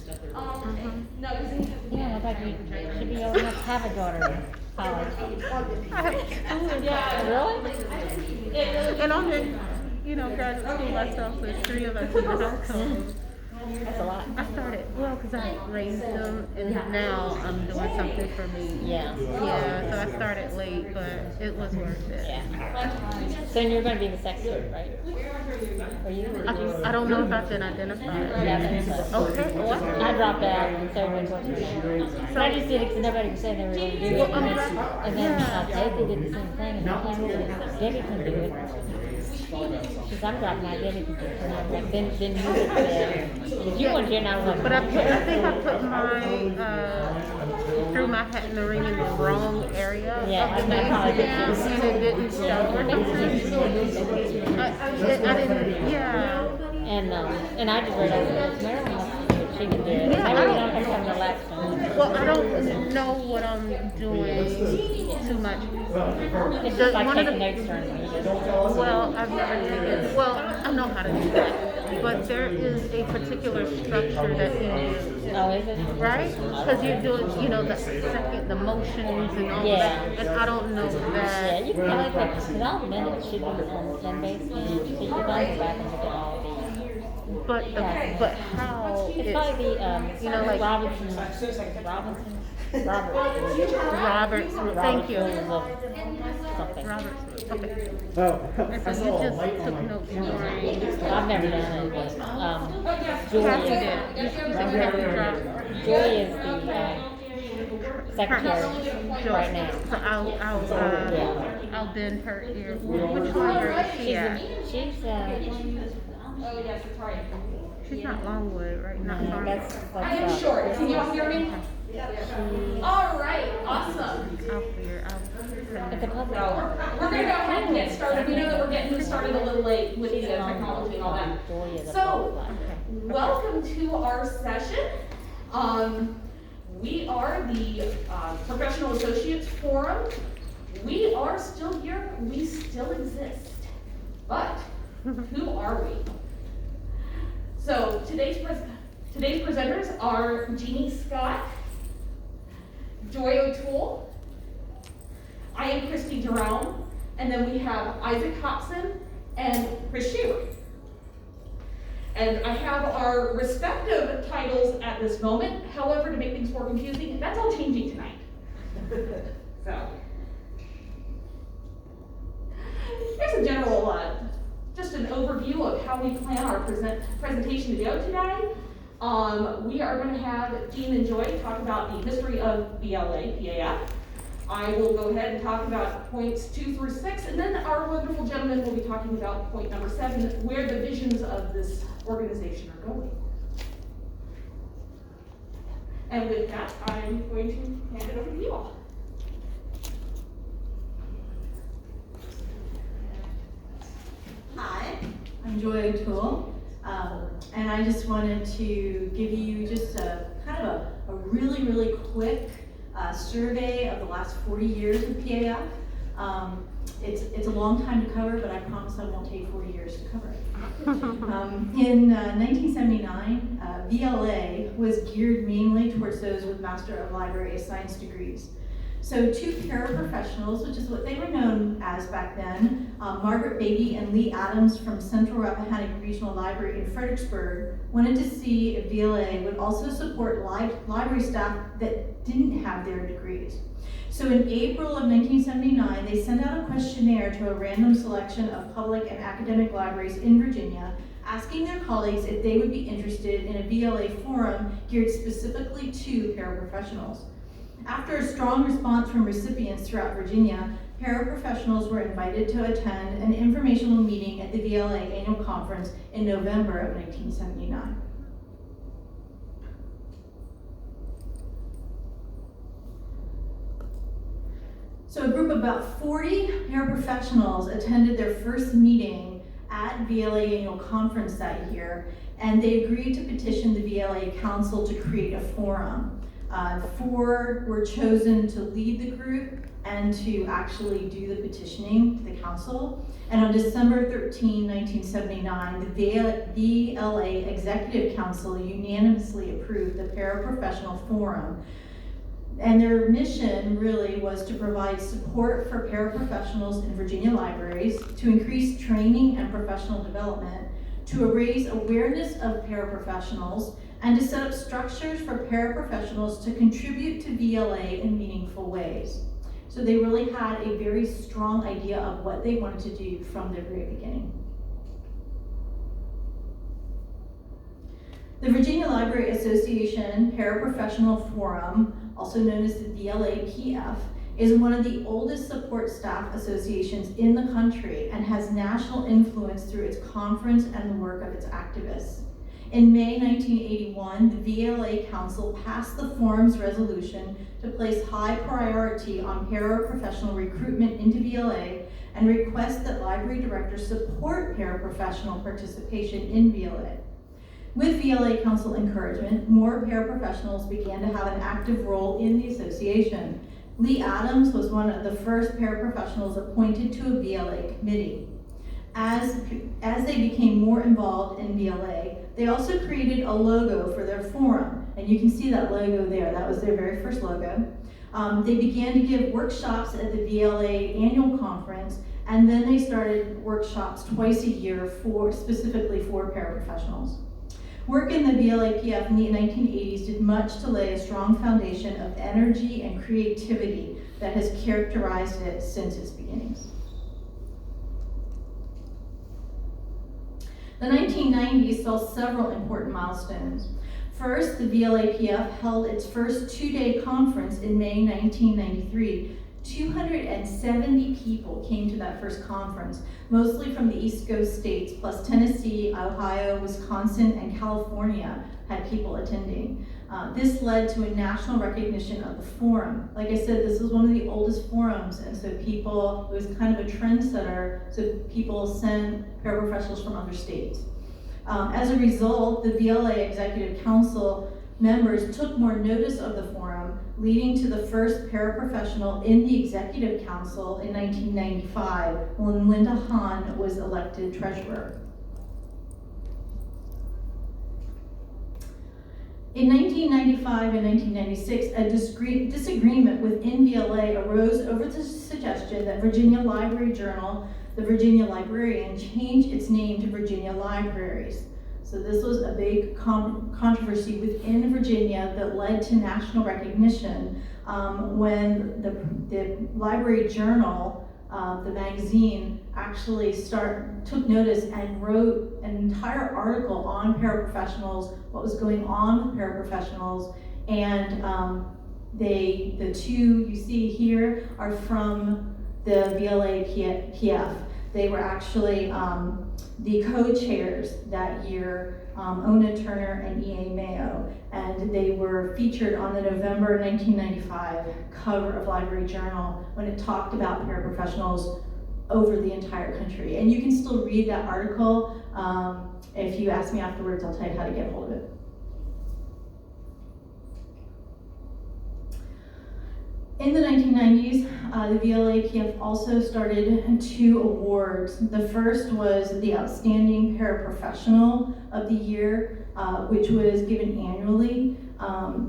No, Yeah, I thought you should be old enough to have a daughter in college. yeah, Really? And I'm in, graduate school myself, so there's 3 of us in the household. That's a lot. I started, because I raised them, and now I'm doing something for me. Yeah. Yeah, so I started late, but it was worth it. Yeah. So you're going to be the secretary, right? Or you? I don't know if I've been identified. Yeah, Okay. I dropped out and so went to so I just did it because nobody was saying they were going to do it. And then Debbie did the same thing, and then Debbie can do it. Because I'm dropping out, Debbie can do it. And I was like, then you did it. If you want to, and I was like, But I think I put threw my hat in the ring in the wrong area. Yeah, of the I exam, probably and it didn't show or nothing. I didn't, yeah. And I just read over to Marilyn. She can do it. Yeah, Maybe we don't have to have an election. Well, I don't know what I'm doing too much. It's just like taking notes during the meeting. Well, I've never taken, I know how to do that, but there is a particular structure that you use. Oh, is it? Right? Because you're doing, the motions and all that, and I don't know Yeah, that. you can probably take, because all the minutes should be on 10 base, so you can go back and look at all these. But how It's probably the, like Roberts, thank you. Something. Roberts, okay. Oh, And so you just took notes during. I've never done it, but, Joy Kathy is, did. You said Kathy dropped. Joy is the, secretary right now. So I'll bend her ear. Which library is she at? She's, Oh, yes, that's right. She's not Longwood, right? Not no, Farm. that's, I am short. Can you all hear me? All right, awesome. I'll clear. it's a public. So we're going to go ahead and get started. We know that we're getting started a little late with the technology and all that. So, welcome to our session. We are the Professional Associates Forum. We are still here. We still exist. But who are we? So today's presenters are Jeanne Scott, Joy O'Toole, I am Kristi Jerome, and then we have Isaak Hopson and Kristi. And I have our respective titles at this moment. However, to make things more confusing, that's all changing tonight. So here's a general just an overview of how we plan our presentation to go today. We are going to have Jeanne and Joy talk about the history of VLA, PAF. I will go ahead and talk about points 2 through 6, and then our wonderful gentleman will be talking about point number 7, where the visions of this organization are going. And with that, I'm going to hand it over to you all. Hi, I'm Joy O'Toole, and I just wanted to give you just a kind of a really, really quick survey of the last 40 years of PAF. It's a long time to cover, but I promise I won't take 40 years to cover it. In 1979, VLA was geared mainly towards those with Master of Library Science degrees. So 2 paraprofessionals, which is what they were known as back then, Margaret Beatty and Lee Adams from Central Rappahannock Regional Library in Fredericksburg, wanted to see if VLA would also support library staff that didn't have their degrees. So in April of 1979, they sent out a questionnaire to a random selection of public and academic libraries in Virginia, asking their colleagues if they would be interested in a VLA forum geared specifically to paraprofessionals. After a strong response from recipients throughout Virginia, paraprofessionals were invited to attend an informational meeting at the VLA annual conference in November of 1979. So a group of about 40 paraprofessionals attended their first meeting at VLA annual conference that year, and they agreed to petition the VLA Council to create a forum. 4 were chosen to lead the group, and to actually do the petitioning to the council. And on December 13, 1979, the VLA Executive Council unanimously approved the Paraprofessional Forum. And their mission really was to provide support for paraprofessionals in Virginia libraries, to increase training and professional development, to raise awareness of paraprofessionals, and to set up structures for paraprofessionals to contribute to VLA in meaningful ways. So they really had a very strong idea of what they wanted to do from the very beginning. The Virginia Library Association Paraprofessional Forum, also known as the VLA PF, is one of the oldest support staff associations in the country and has national influence through its conference and the work of its activists. In May 1981, the VLA Council passed the forum's resolution to place high priority on paraprofessional recruitment into VLA and request that library directors support paraprofessional participation in VLA. With VLA Council encouragement, more paraprofessionals began to have an active role in the association. Lee Adams was one of the first paraprofessionals appointed to a VLA committee. As they became more involved in VLA, they also created a logo for their forum. And you can see that logo there. That was their very first logo. They began to give workshops at the VLA annual conference, and then they started workshops twice a year specifically for paraprofessionals. Work in the VLA-PF in the 1980s did much to lay a strong foundation of energy and creativity that has characterized it since its beginnings. The 1990s saw several important milestones. First, the VLA-PF held its first two-day conference in May 1993. 270 people came to that first conference, mostly from the East Coast states, plus Tennessee, Ohio, Wisconsin, and California had people attending. This led to a national recognition of the forum. Like I said, this was one of the oldest forums, and so it was kind of a trendsetter, so people sent paraprofessionals from other states. As a result, the VLA Executive Council members took more notice of the forum, leading to the first paraprofessional in the Executive Council in 1995, when Linda Hahn was elected treasurer. In 1995 and 1996, a disagreement within VLA arose over the suggestion that Virginia Library Journal, the Virginia Librarian, change its name to Virginia Libraries. So this was a big controversy within Virginia that led to national recognition when the Library Journal, the magazine, actually took notice and wrote an entire article on paraprofessionals, what was going on with paraprofessionals, and the two you see here are from the VLA PF. They were actually the co-chairs that year, Ona Turner and E.A. Mayo, and they were featured on the November 1995 cover of Library Journal when it talked about paraprofessionals over the entire country. And you can still read that article. If you ask me afterwards, I'll tell you how to get a hold of it. In the 1990s, the VLA-PF also started 2 awards. The first was the Outstanding Paraprofessional of the Year, which was given annually.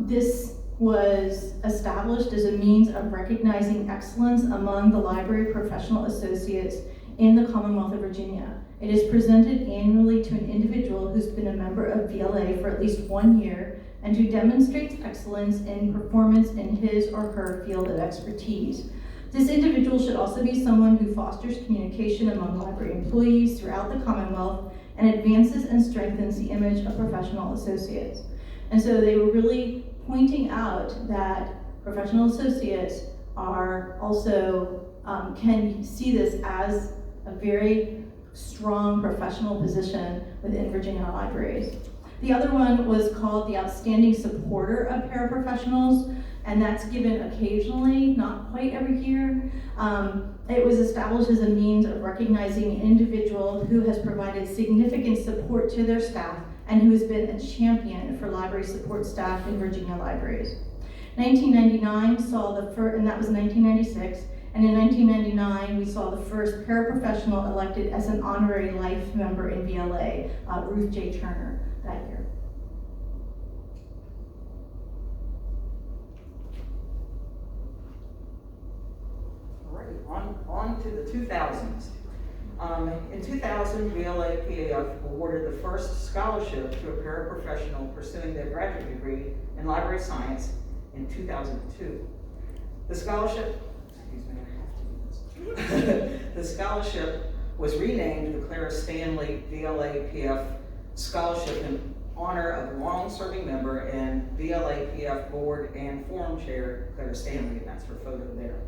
This was established as a means of recognizing excellence among the library professional associates in the Commonwealth of Virginia. It is presented annually to an individual who's been a member of VLA for at least 1 year and who demonstrates excellence in performance in his or her field of expertise. This individual should also be someone who fosters communication among library employees throughout the Commonwealth and advances and strengthens the image of professional associates. And so they were really pointing out that professional associates are also, can see this as a very strong professional position within Virginia libraries. The other one was called the Outstanding Supporter of Paraprofessionals, and that's given occasionally, not quite every year. It was established as a means of recognizing an individual who has provided significant support to their staff and who has been a champion for library support staff in Virginia libraries. 1999 saw and that was 1996, And in 1999, we saw the first paraprofessional elected as an honorary life member in VLA, Ruth J. Turner, that year. Alrighty, on to the 2000s. In 2000, VLA PAF awarded the first scholarship to a paraprofessional pursuing their graduate degree in library science in 2002. The scholarship, excuse me, I have to do this. The scholarship was renamed the Clara Stanley VLA PF Scholarship in honor of a long-serving member and VLA PF Board and Forum Chair, Clara Stanley, and that's her photo there.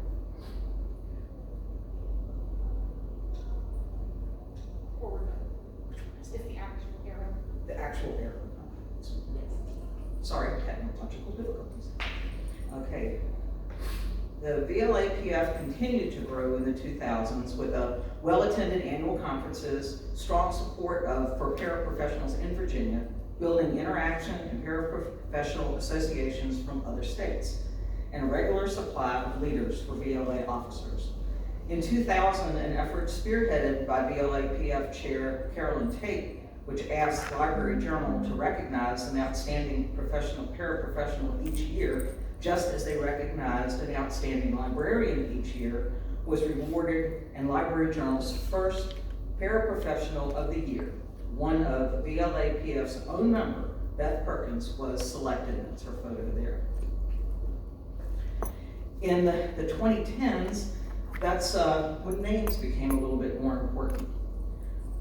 Is the actual arrow? The actual arrow. Sorry, technological difficulties. Okay. The VLA PF continued to grow in the 2000s with a well-attended annual conferences, strong support for paraprofessionals in Virginia, building interaction and paraprofessional associations from other states, and a regular supply of leaders for VLA officers. In 2000, an effort spearheaded by VLA PF Chair Carolyn Tate, which asked the Library Journal to recognize an outstanding paraprofessional each year, just as they recognized an outstanding librarian each year, was rewarded, and Library Journal's first paraprofessional of the year, one of VLA PF's own member, Beth Perkins, was selected, and it's her photo there. In the 2010s, that's when names became a little bit more important.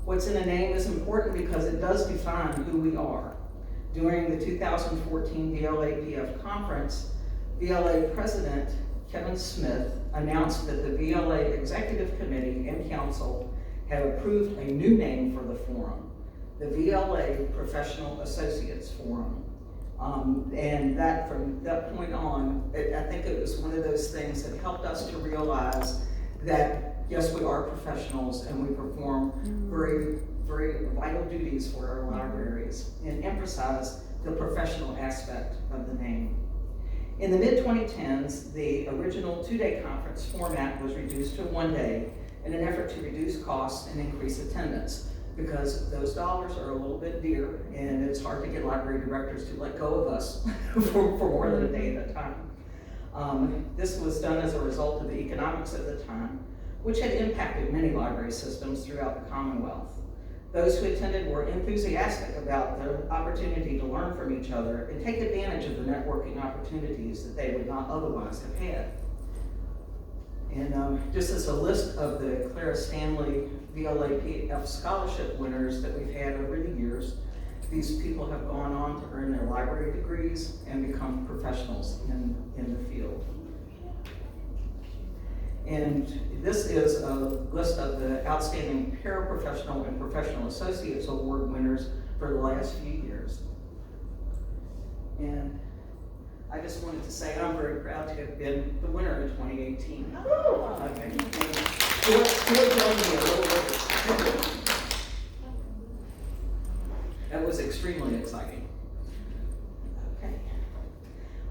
What's in a name is important because it does define who we are. During the 2014 VLA PF conference, VLA President Kevin Smith announced that the VLA Executive Committee and Council have approved a new name for the forum, the VLA Professional Associates Forum. And that from that point on, I think it was one of those things that helped us to realize that, yes, we are professionals and we perform very, very vital duties for our libraries, and emphasize the professional aspect of the name. In the mid-2010s, the original two-day conference format was reduced to one day in an effort to reduce costs and increase attendance, because those dollars are a little bit dear and it's hard to get library directors to let go of us for more than a day at a time. This was done as a result of the economics at the time, which had impacted many library systems throughout the Commonwealth. Those who attended were enthusiastic about the opportunity to learn from each other and take advantage of the networking opportunities that they would not otherwise have had. And just as a list of the Clara Stanley VLA PF scholarship winners that we've had over the years, these people have gone on to earn their library degrees and become professionals in the field. And this is a list of the outstanding paraprofessional and professional associates award winners for the last few years. And I just wanted to say I'm very proud to have been the winner in 2018. Oh. Okay. Joined me a little bit. That was extremely exciting. Okay.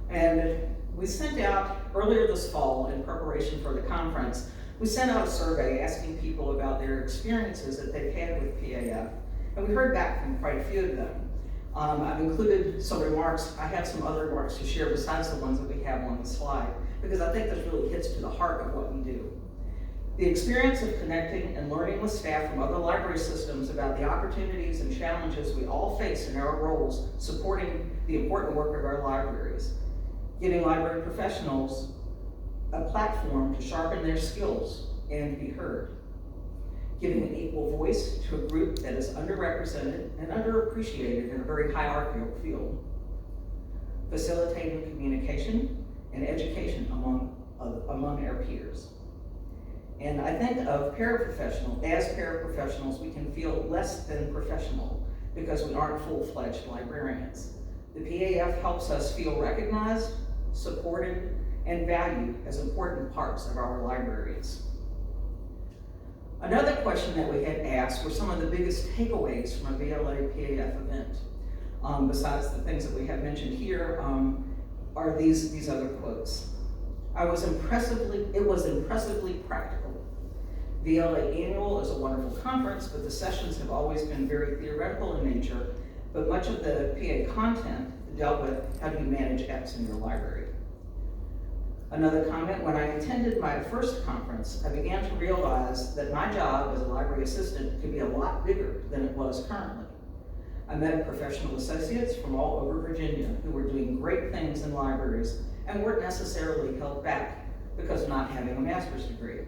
And we sent out, earlier this fall in preparation for the conference, we sent out a survey asking people about their experiences that they've had with PAF, and we heard back from quite a few of them. I've included some remarks. I have some other remarks to share besides the ones that we have on the slide, because I think this really hits to the heart of what we do. The experience of connecting and learning with staff from other library systems about the opportunities and challenges we all face in our roles supporting the important work of our libraries. Giving library professionals a platform to sharpen their skills and be heard. Giving an equal voice to a group that is underrepresented and underappreciated in a very hierarchical field. Facilitating communication and education among our peers. And I think of as paraprofessionals, we can feel less than professional because we aren't full-fledged librarians. The PAF helps us feel recognized, supported, and valued as important parts of our libraries. Another question that we had asked were some of the biggest takeaways from a VLA PAF event. Besides the things that we have mentioned here, are these other quotes. it was impressively practical. VLA Annual is a wonderful conference, but the sessions have always been very theoretical in nature, but much of the PA content dealt with how do you manage X in your library. Another comment, when I attended my first conference, I began to realize that my job as a library assistant could be a lot bigger than it was currently. I met professional associates from all over Virginia who were doing great things in libraries and weren't necessarily held back because of not having a master's degree.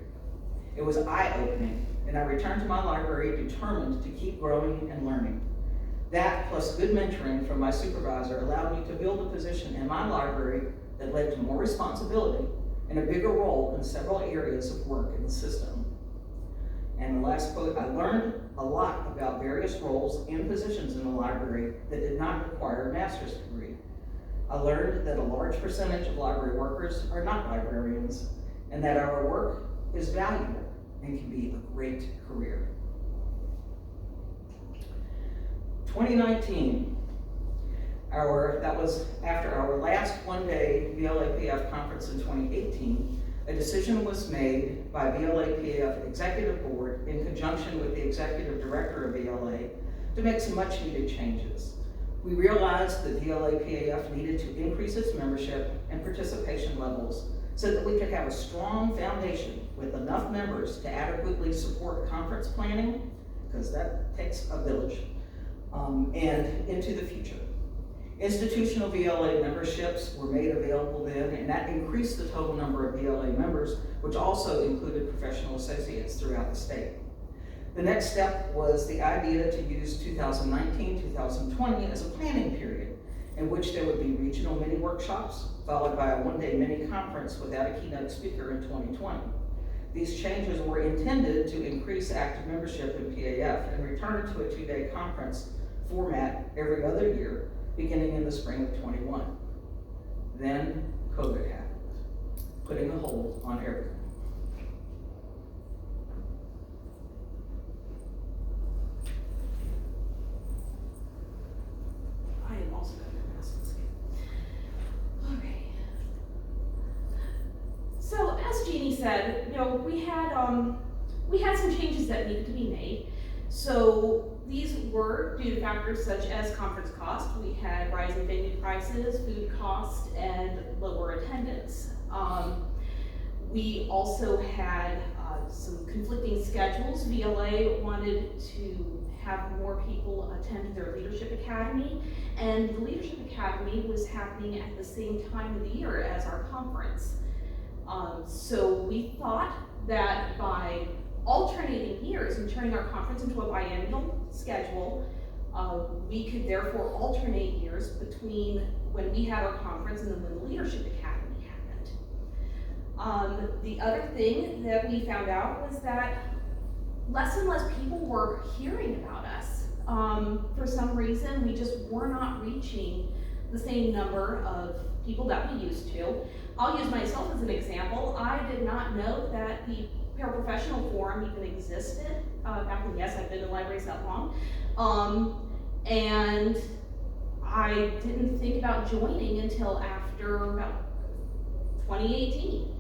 It was eye-opening, and I returned to my library determined to keep growing and learning. That, plus good mentoring from my supervisor, allowed me to build a position in my library that led to more responsibility and a bigger role in several areas of work in the system. And the last quote, I learned a lot about various roles and positions in the library that did not require a master's degree. I learned that a large percentage of library workers are not librarians, and that our work is valuable and can be a great career. 2019, that was after our last one-day VLA PAF conference in 2018, a decision was made by VLA PAF Executive Board in conjunction with the Executive Director of VLA to make some much needed changes. We realized that VLA PAF needed to increase its membership and participation levels so that we could have a strong foundation with enough members to adequately support conference planning, because that takes a village, and into the future. Institutional VLA memberships were made available then, and that increased the total number of VLA members, which also included professional associates throughout the state. The next step was the idea to use 2019-2020 as a planning period, in which there would be regional mini workshops, followed by a one-day mini conference without a keynote speaker in 2020. These changes were intended to increase active membership in PAF and return to a two-day conference format every other year, beginning in the spring of 21. Then COVID happened, putting a hold on everything. I am also going to mask this again. Okay. So as Jeannie said, we had some changes that needed to be made. So these were due to factors such as conference cost. We had rising venue prices, food costs, and lower attendance. We also had some conflicting schedules. VLA wanted to have more people attend their Leadership Academy, and the Leadership Academy was happening at the same time of the year as our conference. So we thought that by alternating years and turning our conference into a biennial schedule, we could therefore alternate years between when we had our conference and then when the Leadership Academy happened. The other thing that we found out was that less and less people were hearing about us. For some reason, we just were not reaching the same number of people that we used to. I'll use myself as an example. I did not know that the Paraprofessional forum even existed back when, yes, I've been in libraries that long. And I didn't think about joining until after about 2018.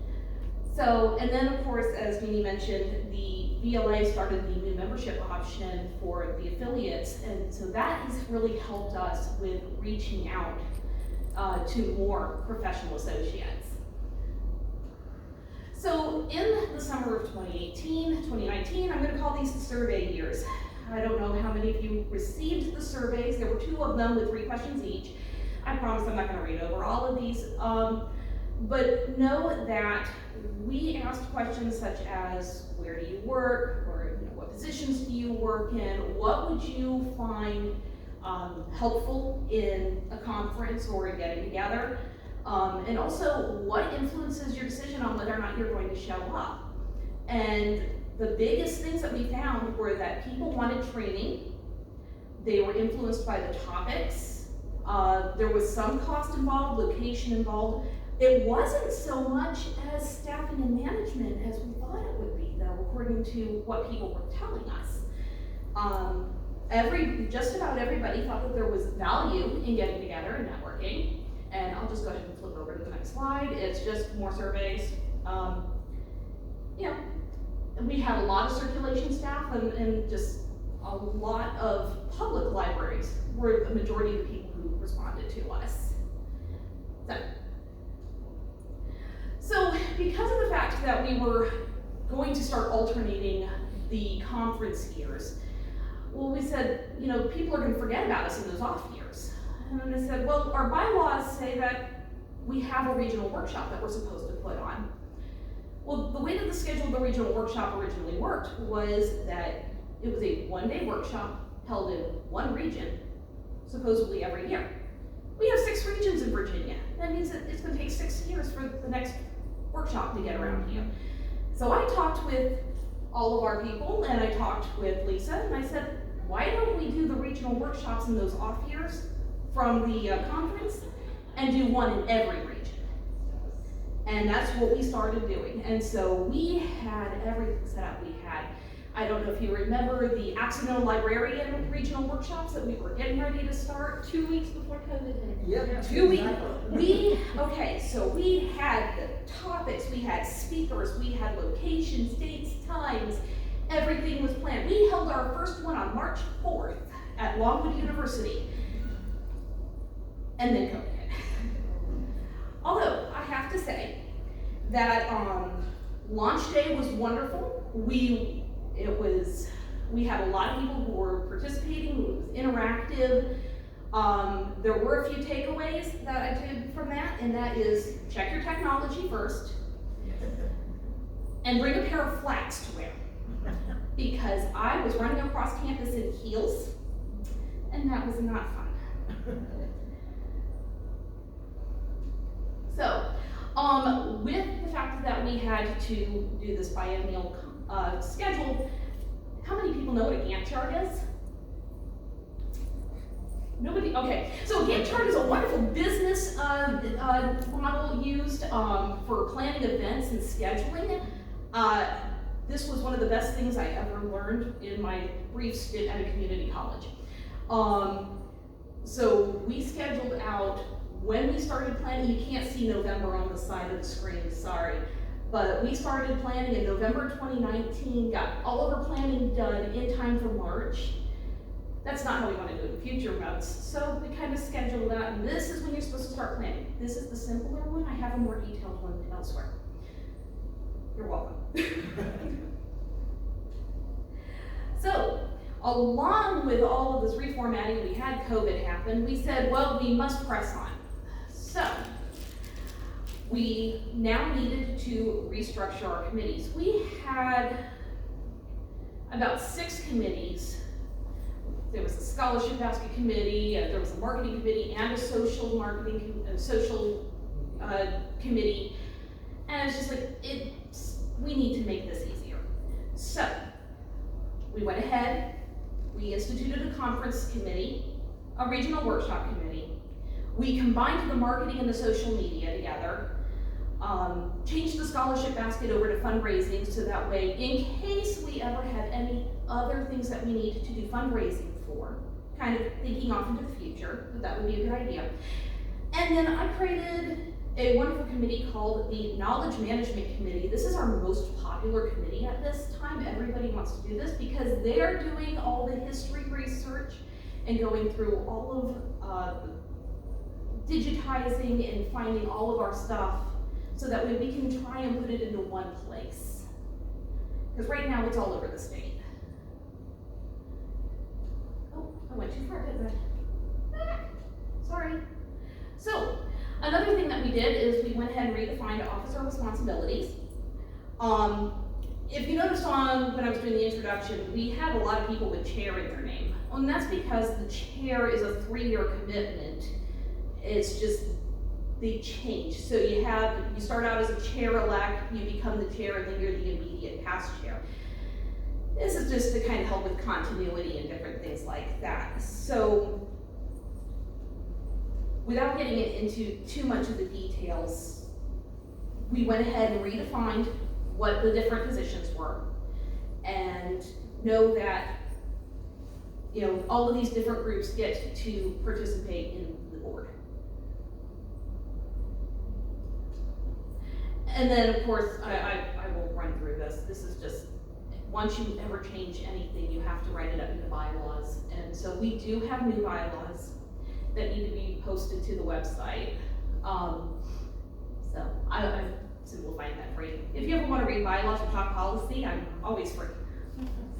So, and then of course, as Jeannie mentioned, the VLA started the new membership option for the affiliates, and so that has really helped us with reaching out to more professional associates. So in the summer of 2019, I'm going to call these the survey years. I don't know how many of you received the surveys. There were 2 of them with 3 questions each. I promise I'm not going to read over all of these. But know that we asked questions such as, where do you work? Or what positions do you work in? What would you find helpful in a conference or a getting together? And also, what influences your decision on whether or not you're going to show up? And the biggest things that we found were that people wanted training. They were influenced by the topics. There was some cost involved, location involved. It wasn't so much as staffing and management as we thought it would be, though, according to what people were telling us. Just about everybody thought that there was value in getting together and networking. And I'll just go ahead and flip over to the next next slide, it's just more surveys. You know, we had a lot of circulation staff and just a lot of public libraries were the majority of the people who responded to us. So because of the fact that we were going to start alternating the conference years, well, we said, you know, people are gonna forget about us in those off years. And then they said, well, our bylaws say that we have a regional workshop that we're supposed to put on. Well, the way that the schedule of the regional workshop originally worked was that it was a one-day workshop held in one region, supposedly every year. We have 6 regions in Virginia. That means that it's gonna take 6 years for the next workshop to get around here. So I talked with all of our people, and I talked with Lisa, and I said, why don't we do the regional workshops in those off years from the conference and do one in every region? And that's what we started doing. And so we had everything set up. We had, I don't know if you remember the Accidental Librarian regional workshops that we were getting ready to start 2 weeks before COVID hit. Yep. 2 weeks. Okay, so we had the topics, we had speakers, we had locations, dates, times, everything was planned. We held our first one on March 4th at Longwood University. And then COVID hit. Although, I have to say that launch day was wonderful. We had a lot of people who were participating, it was interactive. There were a few takeaways that I did from that, and that is check your technology first and bring a pair of flats to wear. Because I was running across campus in heels, and that was not fun. So, with the fact that we had to do this biennial schedule, how many people know what a Gantt chart is? Nobody? Okay. So a Gantt chart is a wonderful business model used for planning events and scheduling. This was one of the best things I ever learned in my brief stint at a community college. So we scheduled out when we started planning. You can't see November on the side of the screen, sorry. But we started planning in November 2019, got all of our planning done in time for March. That's not how we want to do it in future months. So we kind of scheduled out, and this is when you're supposed to start planning. This is the simpler one. I have a more detailed one elsewhere. You're welcome. So, along with all of this reformatting, we had COVID happen. We said, well, we must press on. So, we now needed to restructure our committees. We had about 6 committees. There was a scholarship basket committee, there was a marketing committee, and a social marketing, committee. And it's just like, we need to make this easier. So, we went ahead, we instituted a conference committee, a regional workshop committee. We combined the marketing and the social media together, changed the scholarship basket over to fundraising, so that way, in case we ever had any other things that we needed to do fundraising for, kind of thinking off into the future, that would be a good idea. And then I created a wonderful committee called the Knowledge Management Committee. This is our most popular committee at this time. Everybody wants to do this because they're doing all the history research and going through all of digitizing and finding all of our stuff so that way we can try and put it into one place. Because right now it's all over the state. Oh, I went too far, didn't I? Sorry. So, another thing that we did is we went ahead and redefined officer responsibilities. If you noticed when I was doing the introduction, we had a lot of people with chair in their name. And that's because the chair is a 3-year commitment. It's just, they change. So you start out as a chair-elect, you become the chair, and then you're the immediate past chair. This is just to kind of help with continuity and different things like that. So, without getting into too much of the details, we went ahead and redefined what the different positions were, and know that, you know, all of these different groups get to participate in the board. And then, of course, I will run through this. This is just, once you ever change anything, you have to write it up in the bylaws. And so we do have new bylaws that need to be posted to the website. So I simplified that for you. If you ever want to read bylaws or talk policy, I'm always free.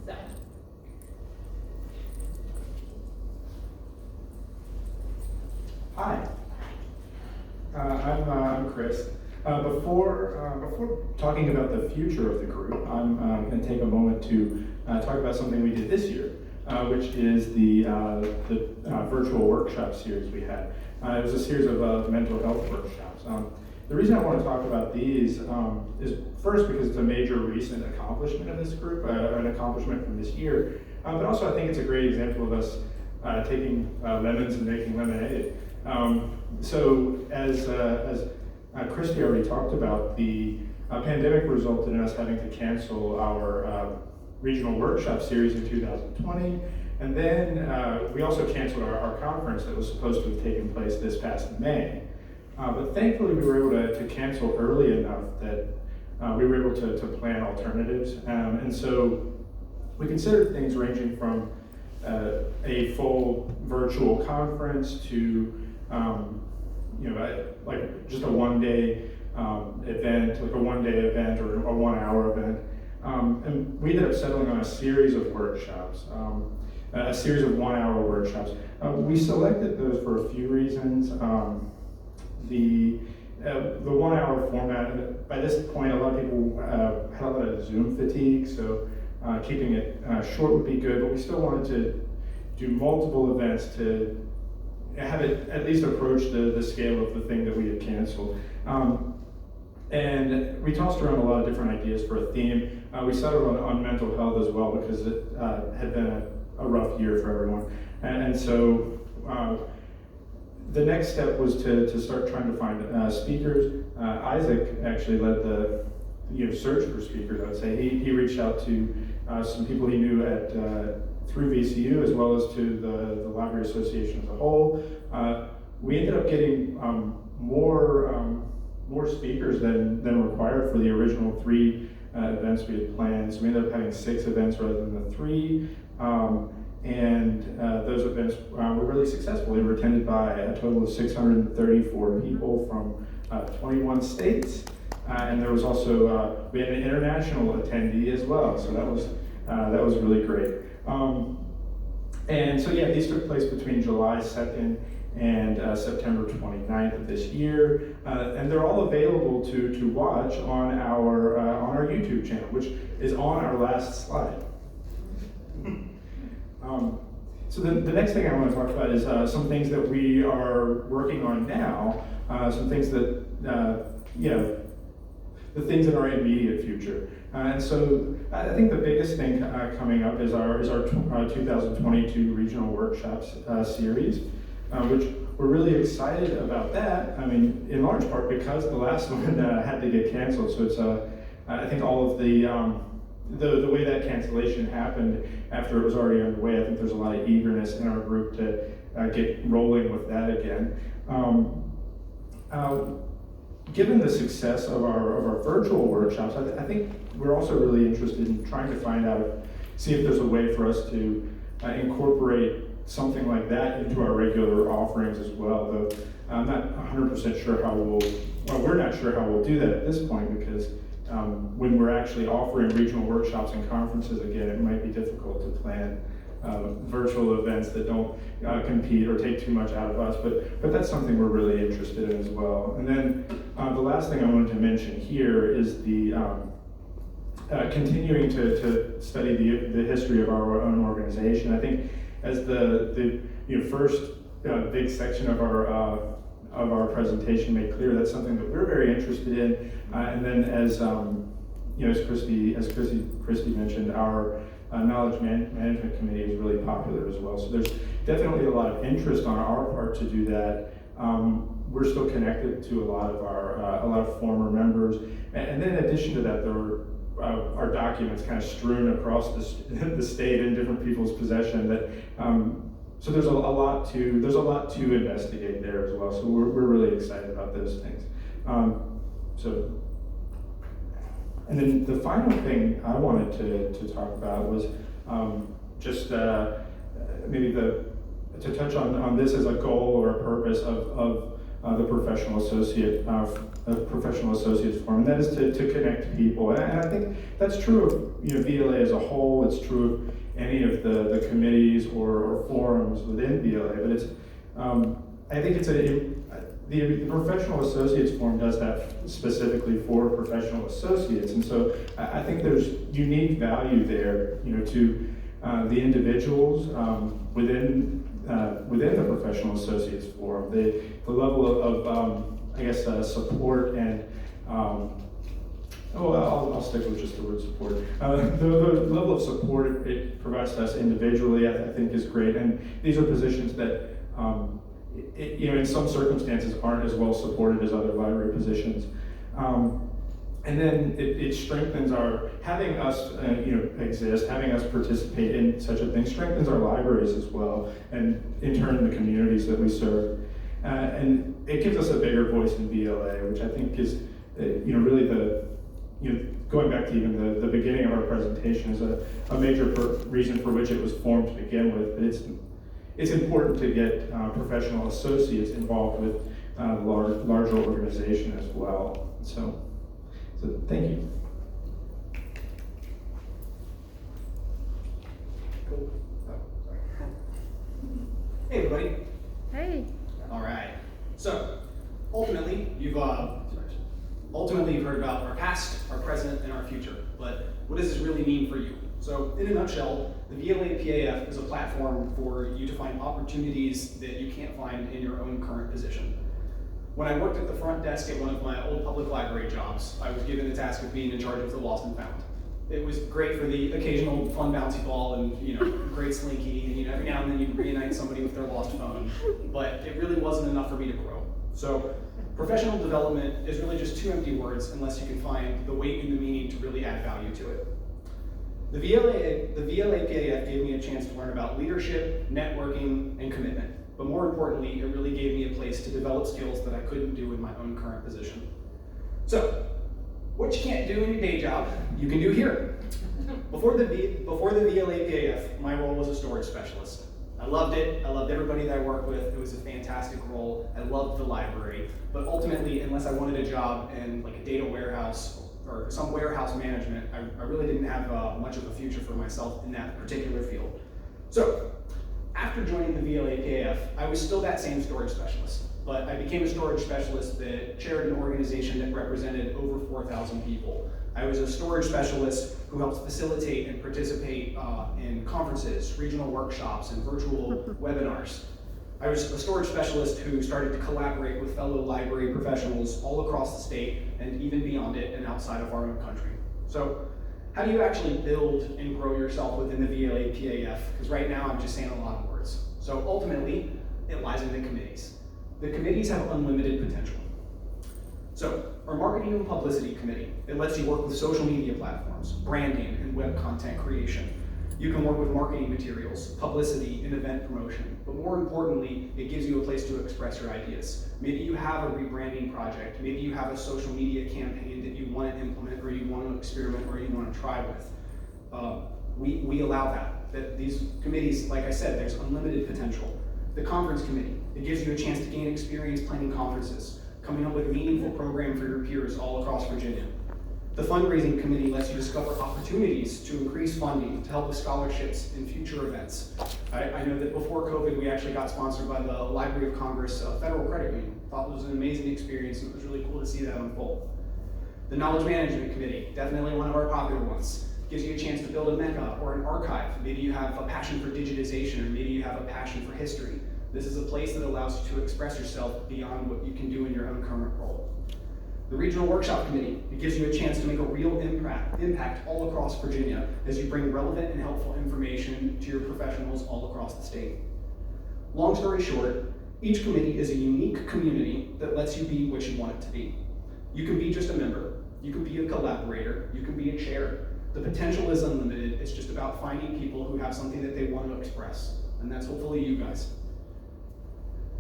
So. Hi, I'm Chris. Before talking about the future of the group, I'm going to take a moment to talk about something we did this year, which is the virtual workshop series we had. It was a series of mental health workshops. The reason I want to talk about these is first because it's a major recent accomplishment of this group, an accomplishment from this year, but also I think it's a great example of us taking lemons and making lemonade. So as Kristi already talked about, the pandemic resulted in us having to cancel our regional workshop series in 2020, and then we also canceled our conference that was supposed to have taken place this past May. But thankfully we were able to cancel early enough that we were able to plan alternatives, and so we considered things ranging from a full virtual conference to like just a one-day event, like a one-day event or a one-hour event. And we ended up settling on a series of workshops, a series of one-hour workshops. We selected those for a few reasons. The one-hour format, by this point, a lot of people had a lot of Zoom fatigue, so keeping it short would be good, but we still wanted to do multiple events to have it at least approach the scale of the thing that we had canceled. And we tossed around a lot of different ideas for a theme. We settled on mental health as well because it had been a rough year for everyone. And so the next step was to start trying to find speakers. Isaak actually led the search for speakers, I would say. He reached out to some people he knew at through VCU as well as to the Library Association as a whole. We ended up getting more speakers than required for the original 3 events we had planned. So we ended up having 6 events rather than the 3. And those events were really successful. They were attended by a total of 634 people from 21 states. And there was also, we had an international attendee as well. So that was really great. And so yeah, these took place between July 2nd and September 29th of this year, and they're all available to watch on our YouTube channel, which is on our last slide. So the next thing I want to talk about is some things that we are working on now, some things that the things in our immediate future. And so I think the biggest thing coming up is our 2022 regional workshops series, which we're really excited about that. I mean, in large part because the last one had to get canceled. So it's I think all of the way that cancellation happened after it was already underway, I think there's a lot of eagerness in our group to get rolling with that again. Given the success of our virtual workshops, I think we're also really interested in trying to find out, see if there's a way for us to incorporate something like that into our regular offerings as well. Though I'm not 100% sure how we're not sure how we'll do that at this point, because when we're actually offering regional workshops and conferences again, it might be difficult to plan virtual events that don't compete or take too much out of us, but that's something we're really interested in as well. And then the last thing I wanted to mention here is the continuing to study the history of our own organization. I think as the first big section of our presentation made clear, that's something that we're very interested in. And then as Kristi mentioned, our Knowledge Management Committee is really popular as well. So there's definitely a lot of interest on our part to do that. We're still connected to a lot of former members, and then in addition to that, there were our documents kind of strewn across the state in different people's possession. That so there's a lot to investigate there as well. So we're really excited about those things. So And then the final thing I wanted to talk about was just maybe to touch on this as a goal or a purpose of the Professional Associates Forum, and that is to connect people. And I think that's true of VLA as a whole. It's true of any of the committees or forums within VLA. But it's I think it's the Professional Associates Forum does that specifically for professional associates, and so I think there's unique value there, to the individuals within the Professional Associates Forum. The level of I guess support and I'll stick with just the word support. The level of support it provides to us individually, I think, is great, and these are positions that in some circumstances aren't as well supported as other library positions. And then it strengthens having us exist, having us participate in such a thing strengthens our libraries as well, and in turn the communities that we serve. And it gives us a bigger voice in VLA, which I think is really going back to even the beginning of our presentation is a major reason for which it was formed to begin with. But it's important to get professional associates involved with larger organization as well. So thank you. Cool. Oh, sorry. Hey everybody. Hey. All right. So ultimately, you've heard about our past, our present, and our future. But what does this really mean for you? So in a nutshell, the VLA PAF is a platform for you to find opportunities that you can't find in your own current position. When I worked at the front desk at one of my old public library jobs, I was given the task of being in charge of the lost and found. It was great for the occasional fun bouncy ball and great slinky, and every now and then you'd reunite somebody with their lost phone, but it really wasn't enough for me to grow. So professional development is really just two empty words unless you can find the weight and the meaning to really add value to it. The VLA PAF gave me a chance to learn about leadership, networking, and commitment. But more importantly, it really gave me a place to develop skills that I couldn't do in my own current position. So, what you can't do in your day job, you can do here. Before the VLA PAF, my role was a storage specialist. I loved it. I loved everybody that I worked with. It was a fantastic role. I loved the library. But ultimately, unless I wanted a job in like a data warehouse or some warehouse management, I really didn't have much of a future for myself in that particular field. So, after joining the VLA PAF, I was still that same storage specialist, but I became a storage specialist that chaired an organization that represented over 4,000 people. I was a storage specialist who helped facilitate and participate in conferences, regional workshops, and virtual webinars. I was a storage specialist who started to collaborate with fellow library professionals all across the state and even beyond it and outside of our own country. So, how do you actually build and grow yourself within the VLA PAF? Because right now I'm just saying a lot of words. So ultimately, it lies in the committees. The committees have unlimited potential. So our Marketing and Publicity Committee, it lets you work with social media platforms, branding, and web content creation. You can work with marketing materials, publicity, and event promotion. But more importantly, it gives you a place to express your ideas. Maybe you have a rebranding project. Maybe you have a social media campaign that you want to implement or you want to experiment or you want to try with. We allow that these committees, like I said, there's unlimited potential. The Conference Committee, it gives you a chance to gain experience planning conferences, coming up with a meaningful program for your peers all across Virginia. The Fundraising Committee lets you discover opportunities to increase funding to help with scholarships and future events. I know that before COVID, we actually got sponsored by the Library of Congress Federal Credit Union. Thought it was an amazing experience, and it was really cool to see that unfold. The Knowledge Management Committee, definitely one of our popular ones. Gives you a chance to build a mecca or an archive. Maybe you have a passion for digitization, or maybe you have a passion for history. This is a place that allows you to express yourself beyond what you can do in your own current role. The Regional Workshop Committee, it gives you a chance to make a real impact all across Virginia as you bring relevant and helpful information to your professionals all across the state. Long story short, each committee is a unique community that lets you be what you want it to be. You can be just a member, you can be a collaborator, you can be a chair. The potential is unlimited. It's just about finding people who have something that they want to express, and that's hopefully you guys.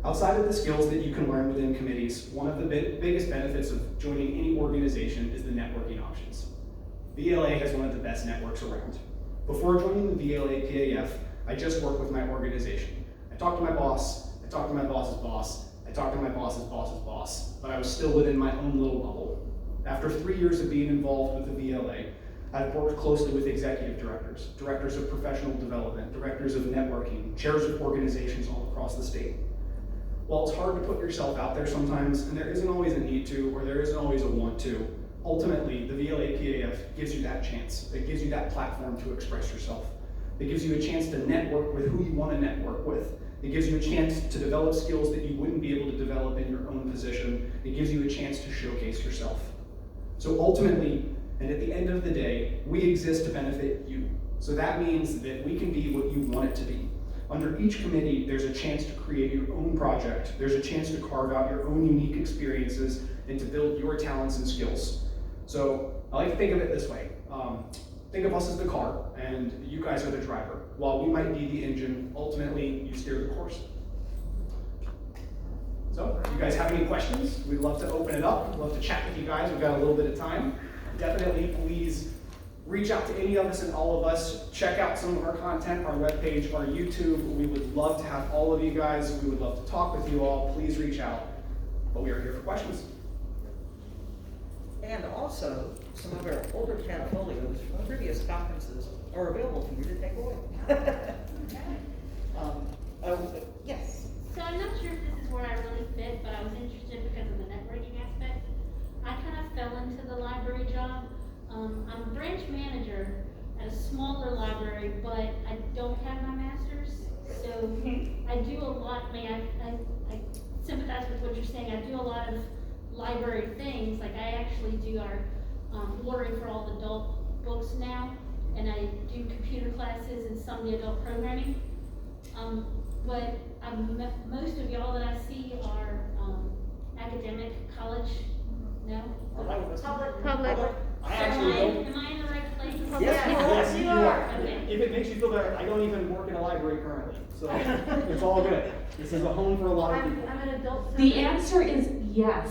Outside of the skills that you can learn within committees, one of the biggest benefits of joining any organization is the networking options. VLA has one of the best networks around. Before joining the VLA PAF, I just worked with my organization. I talked to my boss, I talked to my boss's boss, I talked to my boss's boss's boss, but I was still within my own little bubble. After 3 years of being involved with the VLA, I've worked closely with executive directors, directors of professional development, directors of networking, chairs of organizations all across the state. While it's hard to put yourself out there sometimes, and there isn't always a need to, or there isn't always a want to, ultimately, the VLA PAF gives you that chance. It gives you that platform to express yourself. It gives you a chance to network with who you want to network with. It gives you a chance to develop skills that you wouldn't be able to develop in your own position. It gives you a chance to showcase yourself. So ultimately, and at the end of the day, we exist to benefit you. So that means that we can be what you want it to be. Under each committee, there's a chance to create your own project. There's a chance to carve out your own unique experiences and to build your talents and skills. So I like to think of it this way. Think of us as the car, and you guys are the driver. While we might be the engine, ultimately, you steer the course. So, if you guys have any questions, we'd love to open it up. We'd love to chat with you guys. We've got a little bit of time. Definitely, please reach out to any of us and all of us. Check out some of our content, our webpage, our YouTube. We would love to have all of you guys. We would love to talk with you all. Please reach out. But we are here for questions. And also, some of our older portfolios from previous conferences are available for you to take away. Yes. So I'm not sure if this is where I really fit, but I was interested because of the networking aspect. I kind of fell into the library job. I'm a branch manager at a smaller library, but I don't have my master's. So I do a lot, I sympathize with what you're saying. I do a lot of library things. Like I actually do our ordering for all the adult books now, and I do computer classes and some of the adult programming. But most of y'all that I see are academic, college, no? Public. I actually don't. Am I in the right place? Yes, you are. Okay. If it makes you feel better, I don't even work in a library currently, so it's all good. This is a home for a lot of people. I'm an adult. The answer is yes.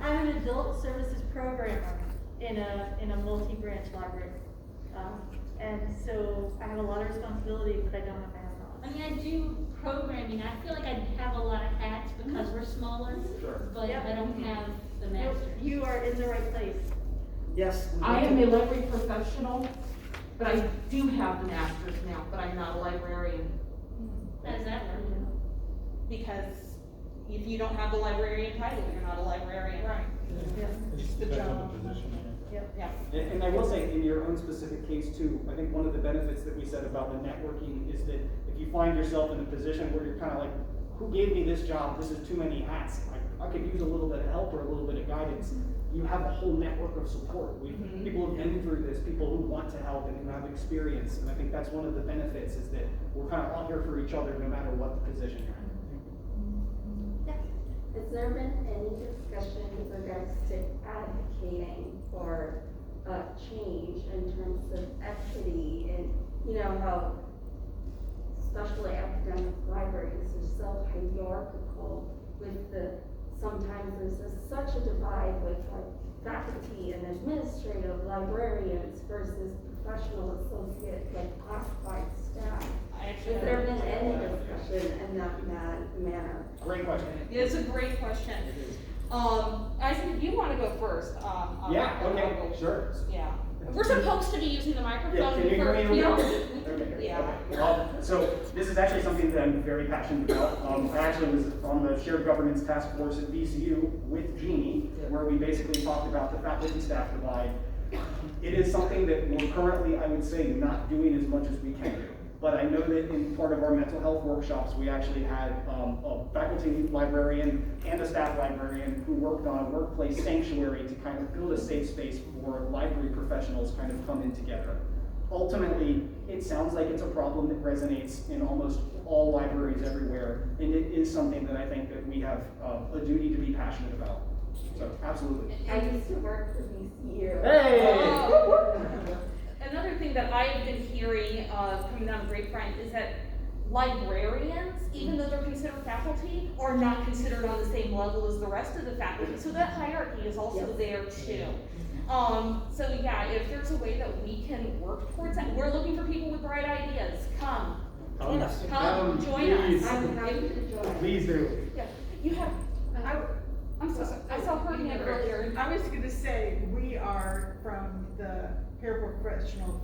I'm an adult services programmer in a multi-branch library. And so I have a lot of responsibility, but I don't have my own I knowledge. mean, I do programming. I feel like I have a lot of hats because we're smaller, Sure. but I don't have the master's. You are in the right place. Yes. I am a library professional, but I do have the master's now, but I'm not a librarian. How does that work? Because if you don't have the librarian title, you're not a librarian. Right. It's the job. Yep. And I will say, in your own specific case too, I think one of the benefits that we said about the networking is that if you find yourself in a position where you're kind of like, who gave me this job? This is too many hats. I could use a little bit of help or a little bit of guidance. You have a whole network of support. People have been through this, people who want to help and who have experience. And I think that's one of the benefits is that we're kind of all here for each other no matter what the position you're in. Has there been any discussion with regards to advocating for change in terms of equity and, you know, how especially academic libraries are so hierarchical with sometimes there's such a divide with like faculty and administrative librarians versus professional associate, like classified staff. Has there been any discussion in that manner? Great question. Yeah, it's a great question. Isaak, if you want to go first. Yeah, okay, sure. Yeah. We're supposed to be using the microphone. Yeah, can you hear me? Okay. Yeah. So this is actually something that I'm very passionate about. I actually was on the shared governance task force at VCU with Jeanne, where we basically talked about the faculty staff divide. It is something that we're currently, I would say, not doing as much as we can do. But I know that in part of our mental health workshops, we actually had a faculty librarian and a staff librarian who worked on a workplace sanctuary to kind of build a safe space for library professionals kind of come in together. Ultimately, it sounds like it's a problem that resonates in almost all libraries everywhere, and it is something that I think that we have a duty to be passionate about. So, absolutely. I used to work for VCU. Hey! Another thing that I have been hearing coming down the grapevine is that librarians, even though they're considered faculty, are not considered on the same level as the rest of the faculty. So that hierarchy is also there too. So yeah, if there's a way that we can work towards that, we're looking for people with bright ideas. Come, join us. Please. I'm happy to join. Please do. Yeah, you have. I'm so sorry. I saw her hand earlier. I was gonna say, we are from the Paraprofessional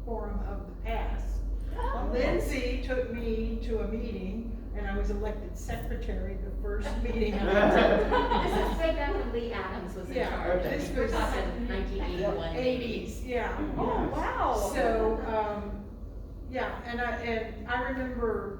Forum of the past. Lindsay took me to a meeting, and I was elected secretary the first meeting. This is way back when Lee Adams was in charge. This We're was talking 1981. 80s, yeah. Oh, wow. So, yeah, and I remember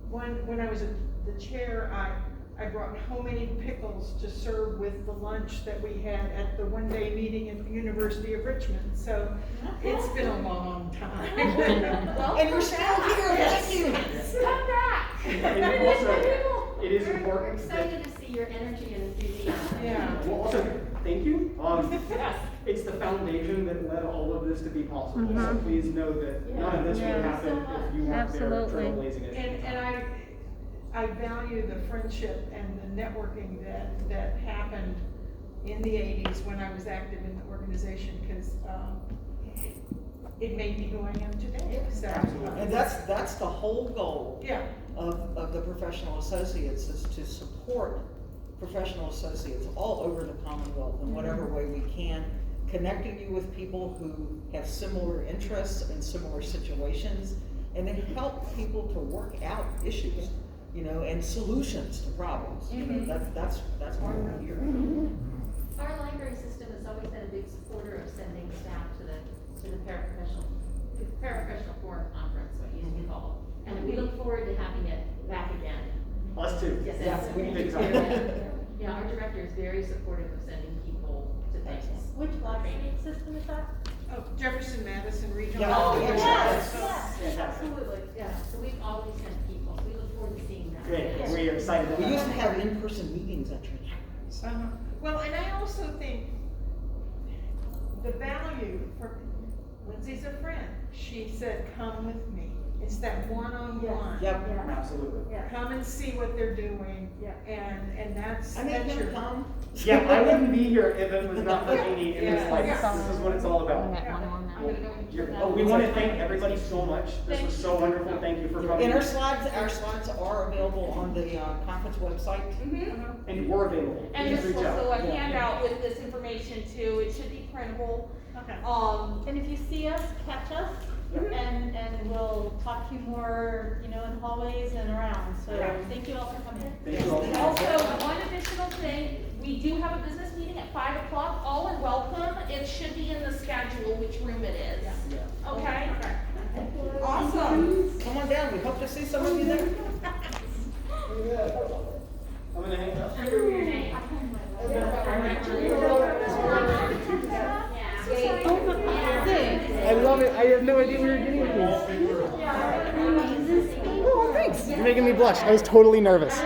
when I was the chair, I brought homemade pickles to serve with the lunch that we had at the one-day meeting at the University of Richmond. So it's been a long time. And you're still here, thank you. Come back. And also, it is We're important. excited to see your energy and enthusiasm. Yeah. Well, also, thank you. It's the foundation that led all of this to be possible. So please know that none of this would happen if you weren't there trailblazing it. And I value the friendship and the networking that happened in the 80s when I was active in the organization, because it made me who I am today. So, And that's the whole goal yeah. of the professional associates, is to support professional associates all over the Commonwealth in whatever way we can, connecting you with people who have similar interests and similar situations, and then help people to work out issues, and solutions to problems. That's why we're here. Our library system has always been a big supporter of sending staff to the Paraprofessional Forum Conference, what it used to be called. And we look forward to having it back again. Us too. Yes, we need to Yeah, our director is very supportive of sending people to things. Which library system is that? Oh, Jefferson Madison Regional. Yeah. Oh, yes. yes, absolutely, yeah. So we've always sent people. We look forward to seeing that. Great. We are excited about We used to that. have in-person meetings at your campus. Well, and I also think the value for, Lindsay's a friend. She said, come with me. It's that one-on-one. Yep. Absolutely. Come and see what they're doing. And that's I made your him come. Yeah, I wouldn't be here if it was not for Amy and Ms. Lights. This is what it's all about. We want to thank everybody so much. This was so wonderful. Thank you for coming. And our slides are available on the conference website. And we're available. And Please there's reach also out. a handout with this information too. It should be printable. Okay. And if you see us, catch us, and we'll talk to you more, in hallways and around. So thank you all for coming. Thank you all. Also, one additional thing, we do have a business meeting at 5 o'clock. All are welcome. It should be in the schedule which room it is. Okay? Awesome. Come on down. We hope to see some of you there. I'm gonna hang up. I love it. I had no idea we were getting this. Oh, thanks. You're making me blush. I was totally nervous.